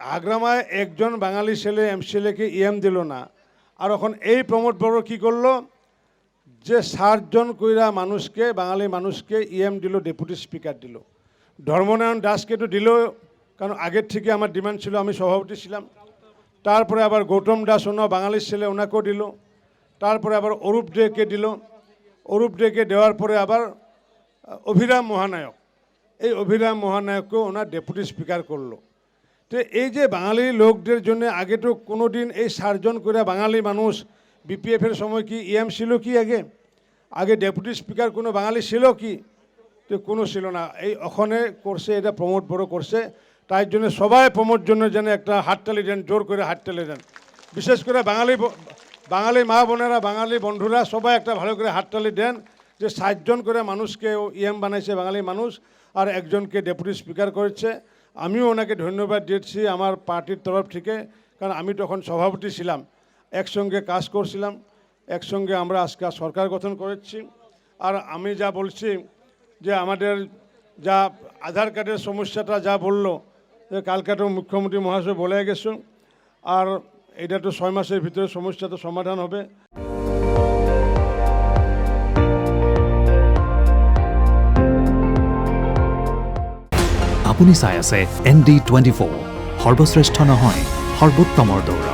আগ্রামায় একজন বাঙালি ছেলে এমসিএলকে ইএম দিল না, আর এখন এই প্রমোদ বড় কি করলো যে 60 জন কইরা মানুষকে, বাঙালি মানুষকে ইএম দিল, ডেপুটি স্পিকার দিল। ধর্মনারায়ণ দাসকে তো দিল, কারণ আগের থেকে আমার ডিমান্ড ছিল, আমি সভাপতি ছিলাম। তারপরে আবার গৌতম দাস, ওনার বাঙালির ছেলে, ওনাকেও দিল। তারপরে আবার অরূপ ডেকে দিল। অরূপ ডেকে দেওয়ার পরে আবার অভিরাম মহানায়ক, এই অভিরাম মহানায়ককেও ওনার ডেপুটি স্পিকার করলো। তো এই যে বাঙালি লোকদের জন্য আগে তো কোনো দিন এই 60 জন করে বাঙালি মানুষ, বিপিএফের সময় কি ইএম ছিল কি আগে ডেপুটি স্পিকার কোনো বাঙালি ছিল কি? তো কোনো ছিল না। এই ওখানে করছে, এটা প্রমোদ বড় করছে। তাই জন্য সবাই প্রমোদ জন্য যেন একটা হাততালি দেন, জোর করে হাততালি দেন। বিশেষ করে বাঙালি মা বোনেরা, বাঙালি বন্ধুরা সবাই একটা ভালো করে হাততালি দেন যে 60 জন করে মানুষকে ইএম বানাইছে বাঙালি মানুষ, আর একজনকে ডেপুটি স্পিকার করেছে। আমিও ওনাকে ধন্যবাদ দিচ্ছি আমার পার্টির তরফ থেকে, কারণ আমি তখন সভাপতি ছিলাম, একসঙ্গে কাজ করছিলাম, একসঙ্গে আমরা আজকে সরকার গঠন করেছি। আর আমি যা বলছি যে আমাদের যা আধার কার্ডের সমস্যাটা যা বললো, যে কালকে তো মুখ্যমন্ত্রী মহাশয় বলে গেছেন, আর এটা তো 6 মাসের ভিতরে সমস্যা তো সমাধান হবে। আপুনি চাই আছে ND24, সৰ্বশ্ৰেষ্ঠ নহয় সৰ্বোত্তমৰ দৌৰ।